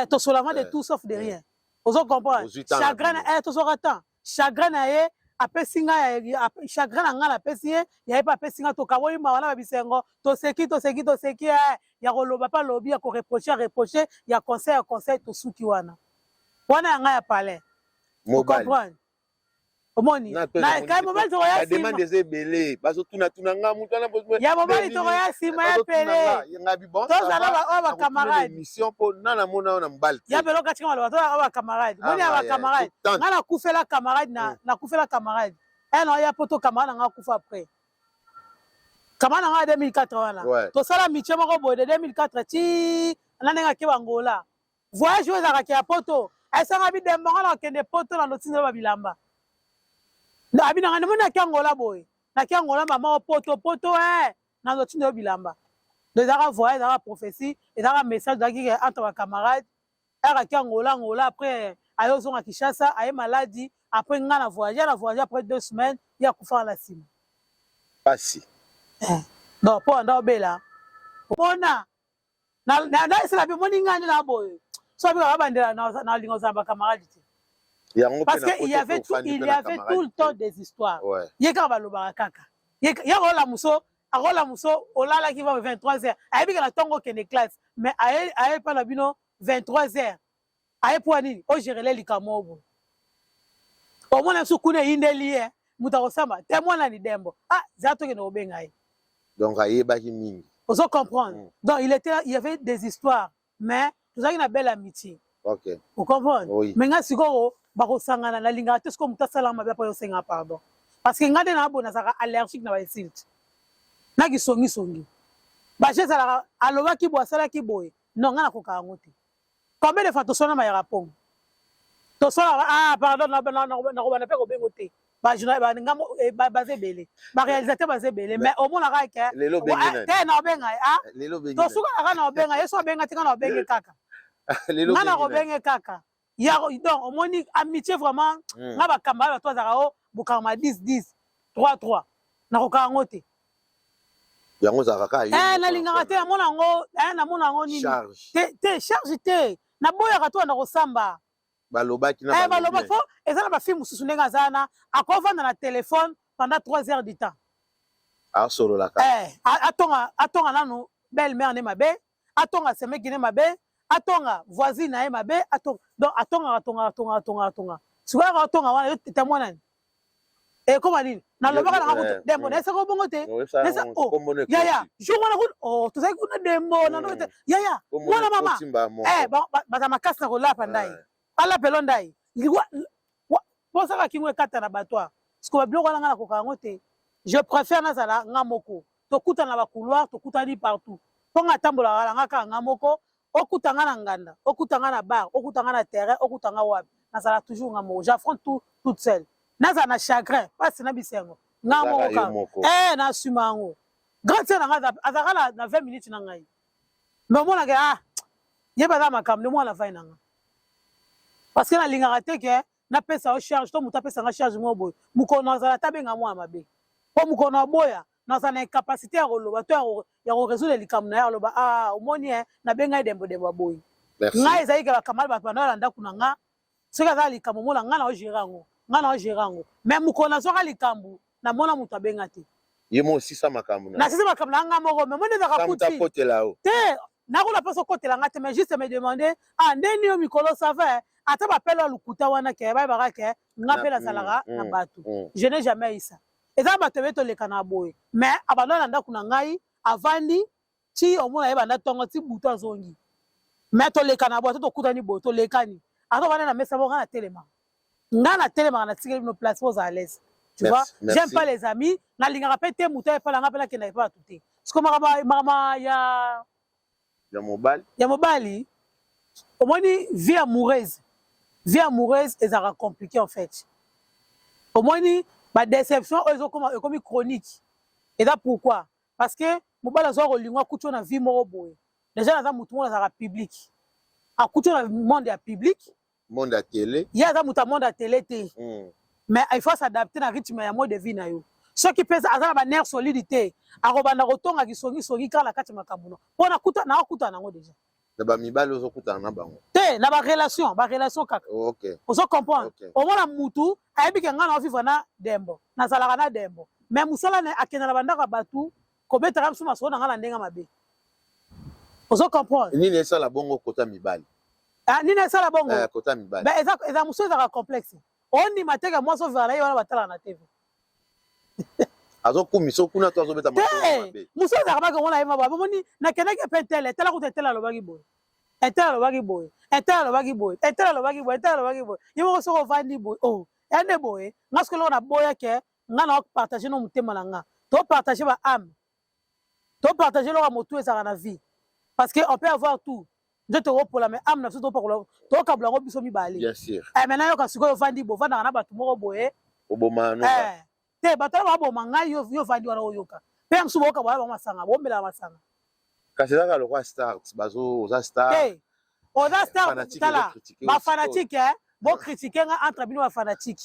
to solama de tout sauf de rien vous comprenez chagrin to sokata chagrin na ye apesi nga chagrin na nga apesi ye ya pas apesi nga to kaboyi ma wana babisengo to seki ya koloba pa lobi ya ko reprocher ya conseil to suki wana wana yanga ya palais mobile omoni na kai mobile to ya sima demande des belé bazo tuna nga mutu na bozo ya mobile to ya sima ya pele ngabi bon to za ba camarade mission po nana mona na mbali ya belo katika maloba to ba camarade moni ya ba camarade ngana kufela camarade na kufela camarade eno ya poto camarade nga kufa après camarade nga 2004 wana to sala miche moko boy de 2004 ti nanenga ke bangola voyage oza ka ya poto esanga bi demba ngana kende poto na notinga ba bilamba na abi na mona ke angola boy na ke angola mama poto na notinga bilamba les ara voyage ara prophétie et ara message d'aki entre ba camarade ara ke angola après ayo zonga Kinshasa aye maladie après ngana voyage après 2 semaines ya kufa la sima pasi non po ndo bela ona na isla bi moni ngani na boy so bi ba bandela na lingo za ba camarade parce qu'il y avait tout le temps des histoires yeka ba loba kaka yeka rola muso olala qui va 23h ayebi que la tongo kene classe mais aye pas la bino 23h aye pour nini o gérer les likamobo au moins su kuna indeli mutakosamba témoin ni dembo zato ke no benga donc aye ba ki mingi vous comprendre donc il y avait des histoires mais tout ça une belle amitié OK vous comprenez oui. Mais nga siko bako sangana na linga te sko mutasala mabe pa yo senga pardon parce que ngade na bona saka allergique na ba insulte na ki songi ba je sala aloba ki bo sala ki boy non ngana ko ka ngote combien de fois to sona ma rapong to sona pardon na pe ko bengo te ba jona ba ngamo ba zebele ba réalisateur ba zebele mais au moins la ka ke te na benga to suka ka na benga yeso benga tika na benga kaka ngana ko benga kaka ya donc au moins amitié vraiment nga ba kamba ba to za o bukama 10 3 na ko ka ngote yango za kaka na linga te mona ngo na mona ngo nini te charge te na boya ka to na ko samba balobaki na balobaki fo ezala ba film mususu ndenga zana akovanda na téléphone pendant 3 heures du temps solo la ka atonga nanu belle mère ne mabe atonga semeki ne mabe atonga voisine na ye mabe donc atonga suka atonga wana témoin nani comment nini na lobaka na ngakutu dembo na esako bongo te nesa yaya jour wana kun tozali kuna dembo na no te yaya mwana mama baza makasi na kolapa ndai ala pelo ndai posaka kingo ekata na batwa siko babiloko wana nga na koka yango te je préfère nazala nga moko tokutana na bakouloir tokutani partout mpo nga tambolaka na nga kaka nga moko okuta nga na nganda okuta nga na bar okuta nga na terrain okuta nga wapi nazala toujours nga moko j'affronte tout toute seule nazala na chagrin pasi na bisengo nga moko kaka na asuma yango grand sœur na nga azalaka na 20 minutes na ngai mais omonaka ye baza makambo nde mwana vai na nga parce que nalingaka te ke napesa o charge to moto apesanga charge mo boye mokolo nazala tabenga mwana mabe mpo mokolo na boya nazala na incapacité ya koloba to ya koresoudre likambo na ye aloba omoni nabenga ye dembo aboyi ngai ezali ke bakamali bato bandola ndako na nga soki azala likambo mona nga na ogere yango nga na ogere yango mais mokolo nazwaka likambo namona moto abenga te ye mo osisa makambo nasisa makambo na nga moko mais moni ezaka kuti te nakona mposa okotela nga te mais juste me demande ndeni yo mikolo sava ata bapela lukuta wana ke bayebaka ke nga mpe nazalaka na bato je n'ai jamais eu ça eza bato ebe toleka na boye mais abando na ndako na ngai avandi ti omona ye banda ntongo ti butu azongi mais toleka na boye to tokutani boye tolekani ato bana na mesa moko nga na telemaka nga na telemaka na tikeli bino place po ozala lese tu vois j'aime pas les amis nalingaka mpe te moto epala nga mpe nakendaka epa bato te siko makama ya mobali omoni vie amoureuse ezalaka compliqué en fait omoni badéception oyo ekomi chronique eza pourquoi parce que mobali azwa kolingwa akuti na vie moko boye déjà naza motu moko azalaka public akuti na monde ya public monde ya télé ye aza moto ya monde ya télé te mais il faut s'adapter na rythme ya mode de vie na yo soki mpe aza na banerf solide te akobanda kotonga kisongisongi kaka na kati ya makambo no mpo nakutana nango déjà na bamibali ozokutana na bango te na barelation kaka ozo comprendre omona mutu ayebike ngai na ovivre na dembo nazalaka na dembo mais mosala akenda na bandako ya bato kobetaka biso masolo na ngai na ndenge mabe ozo comprendre nini esala bongo kota mibali Ah, nina sala bongo. Kota mibali. Ben eza muso eza complexe. Oni mateka moi so vers là wana batala na TV. Azo kumiso kuna to azo beta mabe. Muso eza ba ko na yema ba moni na keneke petele tela ko tetela lo bagi boy. Etela lo bagi boy. Etela lo bagi boy. Etela lo bagi boy. Etela lo bagi boy. Yemo so ko vandi boy. Oh, ene boy. Ngasko lo na boya ke nga na partager no mutema na nga. To partager ba âme. To partager lo moto eza na vie. Parce que on peut avoir tout. Je te pour la mais âme na tout pour le to kabla ngo biso mi bali. Bien sûr. Maintenant yo ka siko vandi bo vanda na batu moko boye. Oboma no. Te batu ba bo manga yo vandi wana oyoka. Pe msu boka ba masanga, bombela masanga. Kasi za le roi star, bazo oza star. Hey. Oza star tala. Ba fanatique bo critiquer nga entre bino ba fanatique.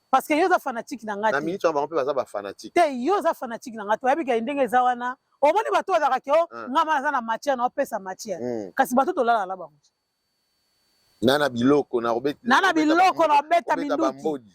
Parce que yo za fanatique na ngati. Na minute on va baza ba fanatique. Te yo za fanatique na ngati. Oyabi ka ndenge za wana. Omoni bato azaka ke nga mana na matière na opesa matière. Kasi bato to lala la bango. Nana biloko na obeta. Nana biloko na obeta minduki.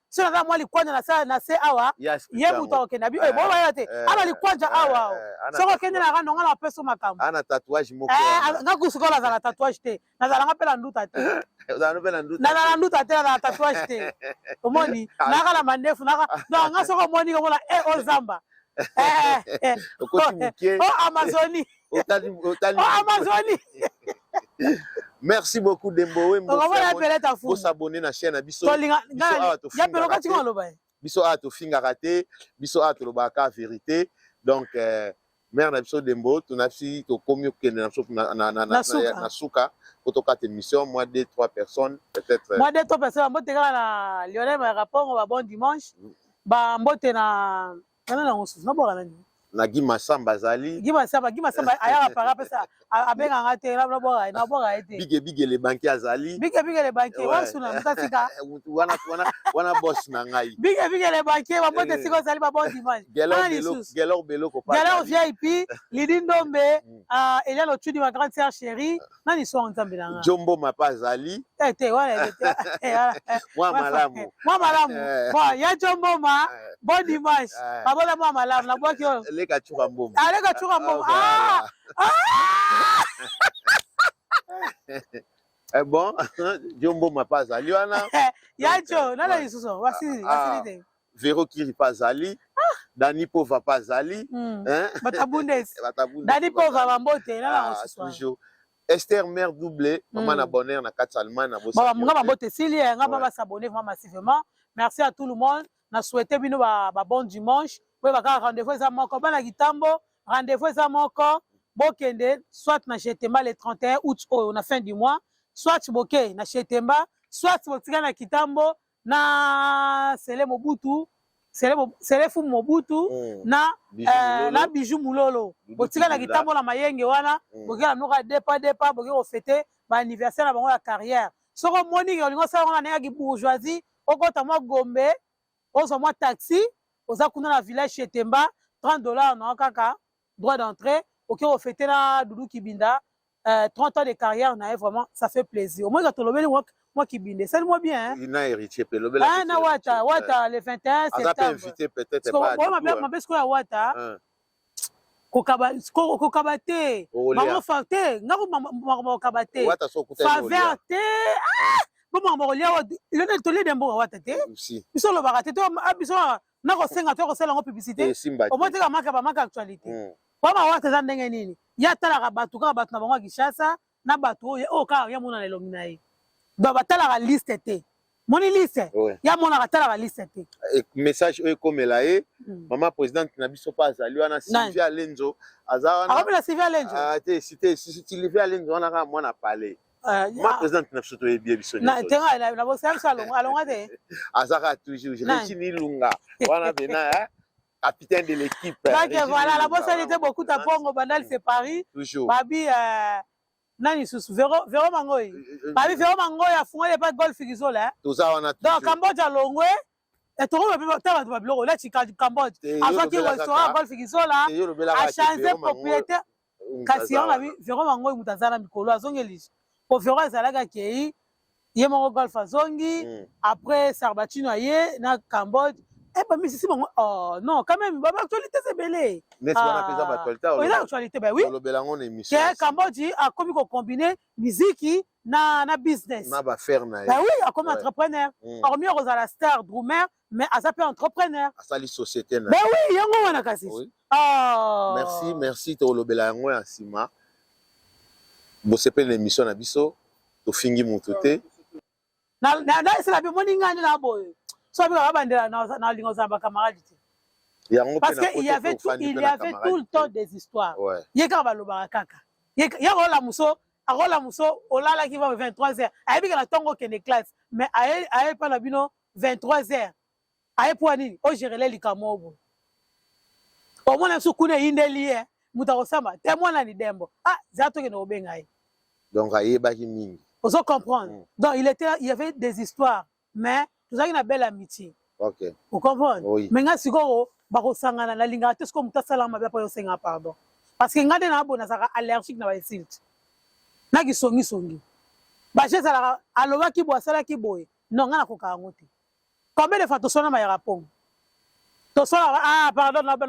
So na mwali kwanja na se awa. Ye muto okenda bi bo ba yote. Ana likwanja awa. So ko kende na rando nga na peso makambo. Ana tatouage moko. Nga kusukola za tatouage te. Na za nga pela nduta te. Za no pela nduta. Na nduta te na tatouage te. Omoni na kala mandefu na nga so ko moni ko la ozamba. Amazonie. Amazonie. Merci beaucoup Dembowe. Vous s'abonner na chaîne Biso. Biso a to finga raté, Biso a to lobaka vérité. Donc mère na Biso Dembo, tu na si to komyo kende na suka. Kotoka émission moi 2-3 personnes peut-être. Moi 2-3 personnes mbote na Lionel ma rapport ba bon dimanche. Ba mbote na na Guy Massamba zali. Guy Massamba aya para pesa abenga ngate na bora ete. Bige les banquiers azali. Bige les banquiers wasuna mutatika. Wana boss na ngai. Bige les banquiers ba bote siko zali ba bon dimanche. Gelor beloko pa. Gelor VIP, Lidi Ndombe, Elia Lotudi ma grande sœur chérie, nani so nzambe na nga. Jombo mapa zali. Te wana Moi malamu. Bon, ya Jombo ma bon dimanche. Babola moi malamu na boki yo. Leka chura mbombo. Leka chura mbombo. Bon, Jombo mapa zali wana. Yacho, nana isuso, wasili te. Vero Kiri Pazali, Dani Pova Pazali, Batabundes. Dani Pova Mambote, nana toujours. Esther Mère Doublé, maman abonné na 4 Salman na bossa. Maman Mambote Sili, nga baba s'abonner vraiment massivement. Merci à tout le monde. Na souhaité bino ba bon dimanche. Oui, ba rendez-vous za moko bana gitambo, rendez-vous za moko. Bokende, soit na Chetemba le 31 août, on a fin du mois, soit boke na Chetemba, soit botika na Kitambo, na Sele Mobutu, Sele Fu Mobutu, na Bijou Mulolo. Botika na Kitambo na Mayenge wana, boke na noka depa, boke au fêter ba anniversaire na bango la carrière. Soko moni olingo sa wana na ki bourgeoisie, okota mwa Gombe, ozo mwa taxi, oza kuna na village Chetemba, $30 na kaka, droit d'entrée. Ok, on fait là, Doudou Kibinda, 30 ans de carrière, vraiment, ça fait plaisir. Au moins, quand on le moi Kibinda, c'est moi bien. Il n'a hérité, ah, na Wata, le 21 septembre. On a invité peut-être pas. Moi, ma belle scola Wata, Kokabate, maman Fante, maman Kabate, Faverte, maman il est tolé d'un bon Wata, ils sont le baraté, ils sont na kosenga to kosala ngo publicité. Au moins, tu as marqué actualité. Wama wata za ndenge nini ya talaka batu ka batu na bango Kishasa na batu o ka ya mona lelo minayi ba batala liste te moni liste ya mona talaka liste te message o comme là maman présidente na biso pas azali wana Sylvia Lenzo azawana akopela Sylvia Lenzo te cité Sylvia Lenzo wana ka mona parler ma présidente na biso to bien biso na tenga na bo sa alonga te azaka toujours je retini lunga wana bena capitaine de l'équipe. Donc voilà, la bosse elle était beaucoup à Pongo, Bandal c'est Paris. Toujours. Babi, nani sous Véro Mangoy. Babi Véro Mangoy a fondé pas de golf Figizola. Tout ça on a. Donc Cambodge à Longwe. Et tout le monde peut pas Babilo là tu Cambodge. Avant qu'il restaurant golf Figizola a changé propriétaire. Kasi on a vu Véro Mangoy mutazana mikolo azongeli. Pour Véro Zalaga qui yé mon golf azongi après Sarbatino aye na Cambodge. Eh ben mais si bon oh non quand même bah actualité c'est belé. N'est-ce pas on a actualité oui actualité ben oui. Le belangon émission. Que Cambodge a comme combiner musique na business. Na ba faire na. Ben oui, comme entrepreneur. Hormis Rosala Star Drumer mais à s'appeler entrepreneur. À ça les sociétés na. Ben oui, yango wana kasi. Merci, merci to lo belango en sima. Bo sepe l'émission na biso to fingi mututé. Na c'est la bimoni ngani na boy. So ba bandela na lingo za ba camarade. Parce qu'il y avait tout le temps des histoires. Il y a quand même kaka. Il y a rola muso olala qui va 23h. Ayebi que la tongo qui est classe mais aye pas la bino 23h. Aye poani o gérer les likamobo. Au moins su kuna indeli muta osamba témoin na ni dembo. Ah zato ke no bengai. Donc aye ba ki mingi. Faut comprendre. Donc il y avait des histoires mais tout ça une belle amitié. OK. Vous comprenez? Oui. Mais nga sigoro bakosangana na linga te sko mutasala mabe pa yo senga pardon. Parce que ngade na bona saka allergique na ba insulte. Na ki songi. Ba je sala aloba ki bo sala ki boy. Non nga na koka ngote. Combien de fois to sona ma rapong? To sona pardon na ba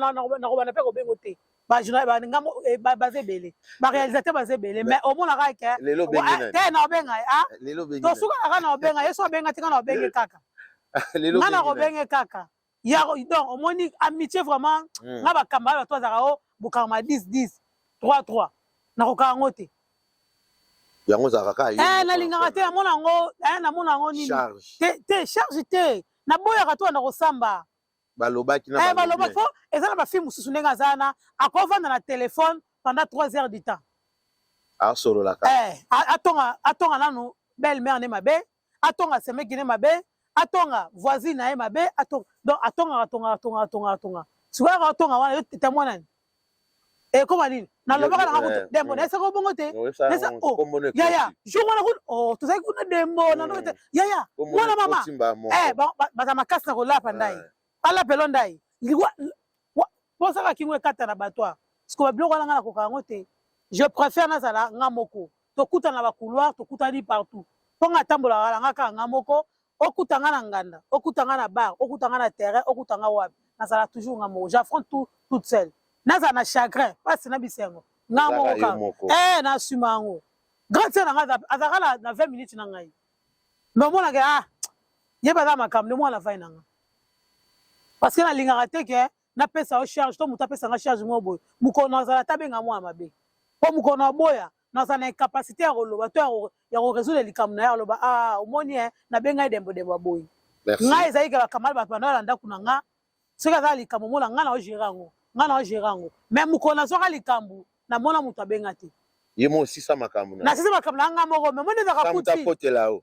pe ko bengote. Ba jina ba ngamo ba zebele. Ba réalisateur ba zebele mais au moins la ka ke. Lelo bengi na. Na benga Lelo bengi. To suka ka na benga yeso benga tika na benga kaka. Lelo bengi. Na ko benga kaka. Ya donc au moins amitié vraiment nga ba kamba ba to za bukama 10 3 na ko ka ngote. Yango za kaka na linga te mona ngo na mona ngo nini te charge te na boya ka to na ko samba balobaki na balobaki fo ezana ba film mususu ndenga zana akovanda na téléphone pendant 3 heures du temps solo la ka atonga nanu belle mère ne mabe atonga semeki ne mabe atonga voisine na mabe donc atonga suka atonga wana témoin nani comment dire na lobaka na ko dembo na sako bongo te nesa ya jour wana to sai kuna dembo na no ya wana mama ba makasi na ko lapa ndai ala pelondai liwa po saka kingwe kata na batwa siko ba biloko na ko kango te je préfère na sala ngamoko to kuta na ba couloir to kuta ni partout ponga tambola nga ka ngamoko okutanga na nganda okutanga na bar okutanga na terrain okutanga wapi na sala toujours ngamoko j'affronte tout toute seule naza na chagrin parce na bisengo ngamoko na sumango grand sœur nga azaka na 20 minutes na ngai mais mona ke yeba za makambo mo na vaina nga parce que na lingaka te ke na pesa o charge to muta pesa nga charge mo boy mukono azala tabenga mo mabe po mukono boya na sa na incapacité ya roloba to ya résoudre likambo na ya loba omoni na benga dembo boy nga ezali ke bakamal bato banalanda kuna nga soki azala likambo mona nga na ogerango nga na ogerango mais mukono azoka likambo na mona mutu abenga te ye mo sisa makambo na sisa makambo na nga moko mais moni ezaka kuti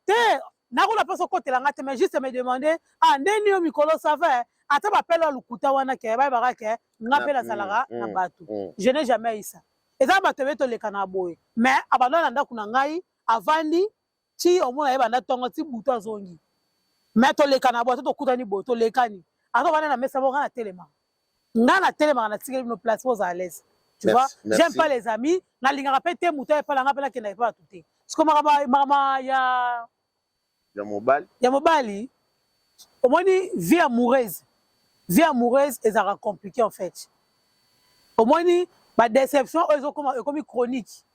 te nakuna mposa okotela nga te mais juste me demander ndeni yo mikolo sava ata bapela lukuta wana ke bayebaka ke nga mpe nazalaka na bato je n'ai jamais eu ça eza bato ebe toleka na boye mais abando na ndako na ngai avandi ti omona ye banda ntongo ti butu azongi mais toleka na boye to tokutani boye tolekani ato bana na mesa moko nga na telemaka nga na telemaka na tikeli bino place po oza à l'aise tu vois j'aime pas les amis nalingaka mpe te mutu epala nga mpe nakendaka mpe bato te siko makama ya mobali omoni vie amoureuse ezalaka compliqué en fait omoni badéception oyo ekomi chronique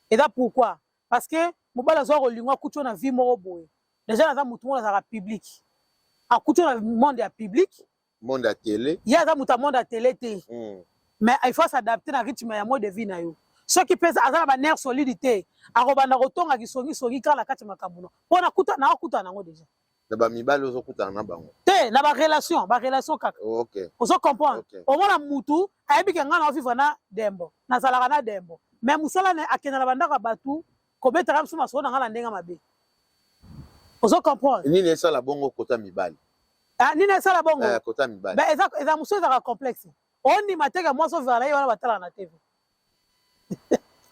eza pourquoi parce que mobali azwa kolingwa akuti na vie moko boye déjà naza mutu moko azalaka public akuti na monde ya public monde ya télé ye aza mutu ya monde ya télé te mais il faut s'adapter na rythme ya mode de vie na yo soki mpe aza na banerf solide te akobanda kotonga kisongisongi kaka na kati ya makambo no mpo nakutana nango déjà na bamibali ozokutana na bango te na barelation kaka ozo comprendre omona mutu ayebi ke ngai na ovivre na dembo nazalaka na dembo mais mosala akenda na bandako ya bato kobetaka biso masolo na ngai na ndenge mabe ozo comprendre nini esala bongo kota mibali nini esala bongo kota mibali eza mosu ezalaka complexe ondima teke mwasi ovivre na ye wana batalaka na tv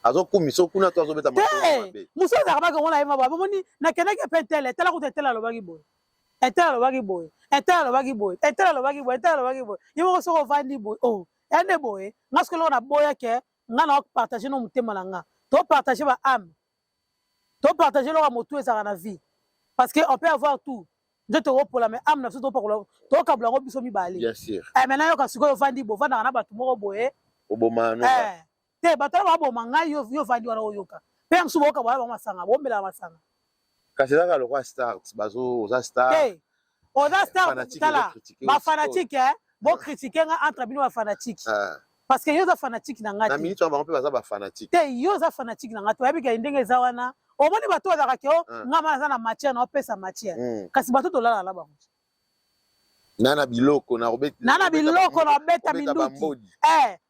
azokumiso kuna to azobeta mabe mosu ezalaka bake omona ye mababe omoni nakendaki mpe tele etala kuta etele alobaki boye ye moko soki ovandi boye ende boye nga soki eloko na boya ke nga na opartage no motema na nga topartage baame topartage eloko ya motu ezalaka na vie parce que on peut avoir tout nde tokopola me ame na biso tokabula yango biso mibale. Bien sûr. Maintenant yoka sikoyo ovandi bovandaka na bato moko boye Oboma no. te bato wana baboma ngai yo ovandi wana oyoka mpe ya mosusu bokabwala bango masanga bombelaka masanga Kasi ezaka lokwa star bazo oza star. te oza star Fanatique, tala critiquer bafanatike bokritike nga entre bino bafanatike parce que yo oza fanatike na nga na te minute wana bango mpe baza bafanatique. te yo oza fanatike na nga te oyebika ndenge eza wana omoni bato bazalaka ke nga mana aza na matière na opesa matière kasi bato tolalaka na bango Nana biloko na obeta minduki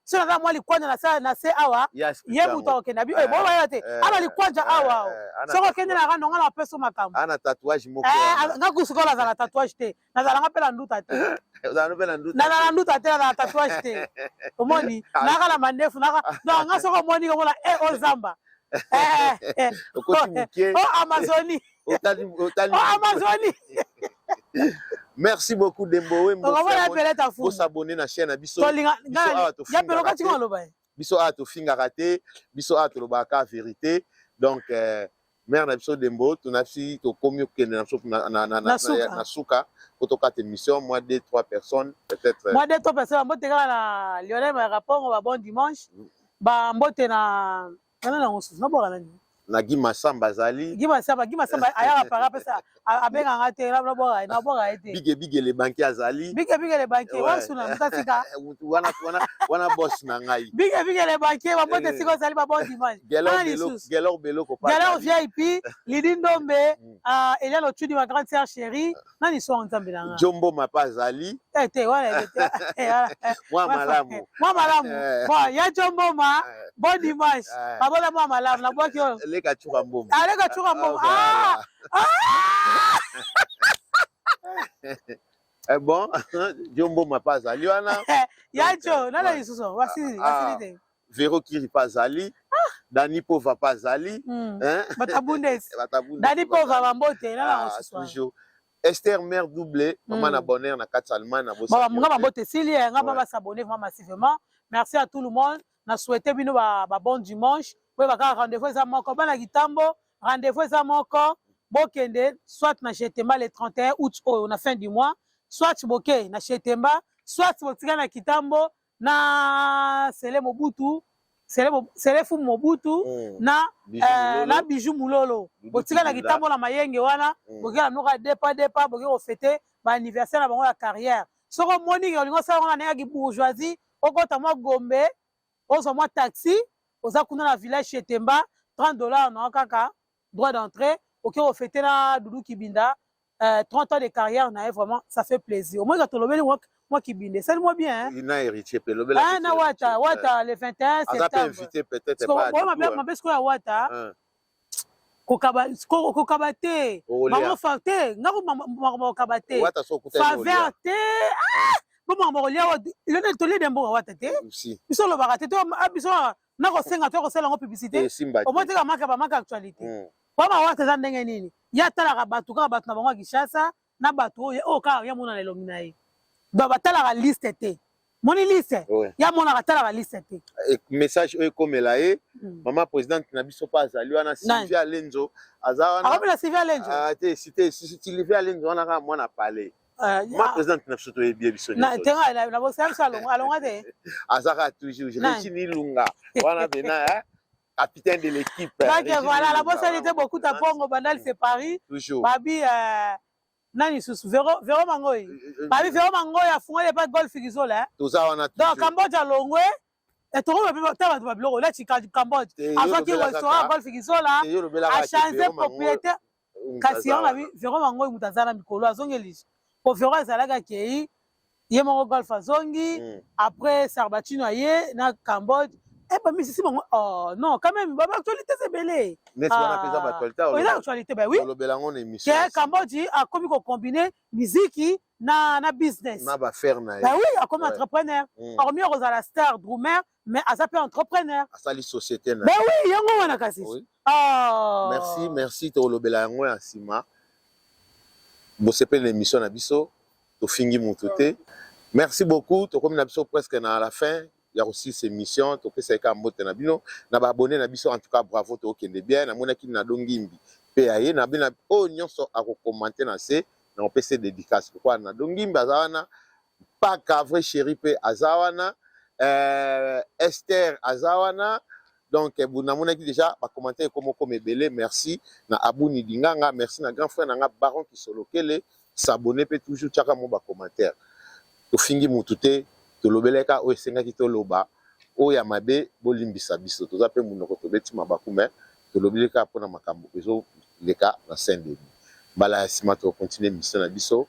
so naza mwa likwanja na se awa ye moto akokenda bi bobayeba te ana likwanja awa soko okende na rando nga na bapeso makambo ana tatouage moko nga kusukola nazala na tatouage te nazalanga mpe na nduta te nazala na nduta te nazala na tatouage te omoni naka na mandefu nga soko omoni komona ozamba Amazonie Amazonie. Merci beaucoup Dembowe. Vous s'abonner na chaîne biso. Biso a to finga raté, biso a to lobaka vérité. Donc mère na biso Dembo, to na fi to komyo kende na suka. Kotoka émission moi 2-3 personnes peut-être. Moi 2-3 personnes mbote na Lionel ma rapport ba bon dimanche. Ba mbote na na Guy Massamba zali Guy Massamba ayaka para pesa abenganga te na boka ete bige les banquiers azali bige les banquiers wasuna mutasika wana boss na ngai bige les banquiers ba bote siko zali ba bon dimanche Gelor Beloko Gelor VIP Lidi Ndombe Eliane Otudi ma grande sœur chérie nani so nzambe nanga Jombo mapa zali te wana moi malamu bon ya Jombo ma bon dimanche babola moi malamu na boki leka chuka mbombo leka chuka mbombo bon Jombo mapa zali wana yacho nana lisuso wasili te Vero Kiri pazali Dani Pova pazali batabundes Dani Pova bambote nana toujours Esther mère doublé maman na bonheur na 4 Salman na bossa nga bambote sili nga ba s'abonner vraiment massivement merci à tout le monde na souhaité bino ba bon dimanche oui baka rendez-vous za moko bana kitambo rendez-vous za moko bokende soit na Chetemba le 31 août on a fin du mois soit boke na Chetemba soit botika na kitambo na Sele Mobutu Sele Fu Mobutu na Bijou Mulolo botika na kitambo na Mayenge wana boke na noka depa boke ko fêter ba anniversaire na bango ya carrière soko moni olingo sa ngona na ki bourgeoisie okota mwa Gombe ozo mwa taxi oza kuna na village Chetemba $30 na kaka droit d'entrée ok au fêter na Doudou Kibinda 30 ans de carrière na vraiment ça fait plaisir au moins quand lobeli moi Kibinde c'est moi bien il n'a héritier pe lobela na wata le 21 septembre a invité peut-être pas ma bes ko ya wata kokabate maman fate ngako maman kabate faveur te bon maman lia il est tolé dembo wata te biso lo bakate to biso na ko senga to ko sala ngo publicité au moins te ka maka actualité kwa mawata za ndenge nini ya talaka bato kaka bato na bango ya Kinshasa na bato oyo kaka ya mona na elongi na ye donc batalaka liste te moni liste ya monaka talaka liste te message oyo ekomela ye mama présidente na biso pa azali wana Sylvia Lenzo aza wana akomela Sylvia Lenzo te Sylvia Lenzo wana kaka mwana pale ma présidente na biso toyebi biso tenga na bosa biso alonga te azaka toujours je réussis ni lunga wana bena capitaine de l'équipe. Donc voilà, la bosse elle était beaucoup à Pongo Bandal c'est Paris. Toujours. Babi nani sous Vero Mangoy. Babi Vero Mangoy a fondé pas golf Gizola. Tout ça on a tout. Donc Cambodge à Longwe et tout le monde ta ba bloko là tu Cambodge. Avant qu'il restaurant golf Gizola a changé propriétaire. Kasi on a vu Vero Mangoy mutazana mikolo azongeli. Ko Vero azalaga kei yemo golf azongi après Sarbatino aye na Cambodge. Eh ben mais si bon non quand même actualité c'est belé n'est-ce pas on a actualité oui actualité ben oui le belangon émission que Cambodge a comme combiner musique na business na ba faire na ben oui comme entrepreneur hormis Rosala Star Drummer mais a ça peut entrepreneur a sali société na ben oui yango wana kasi merci to le belangon en sima bo c'est une émission na biso to fingi mututé merci beaucoup to comme na biso presque na la fin. Il y a aussi ces missions, tu peux savoir que tu as abonné na biso en tout cas bravo to okende bien na mona ki na dongimbi pe aye na bina o nyonso a commenter na se na opesa dédicace pourquoi na Dongimba azawana Paka vrai chéri pe azawana Esther azawana donc bunamona ki déjà ba commentaire comme ebele merci na Abouni Dinganga merci na grand frère na Baron qui solokele s'abonner peut toujours tchaka mo ba commentaire to fingi mutute to lobeleka o esenga ki to loba o ya mabe bolimbisa biso to zape munoko to beti mabakume to lobeleka pona makambo ezo leka na scène de bala sima to continuer mission na biso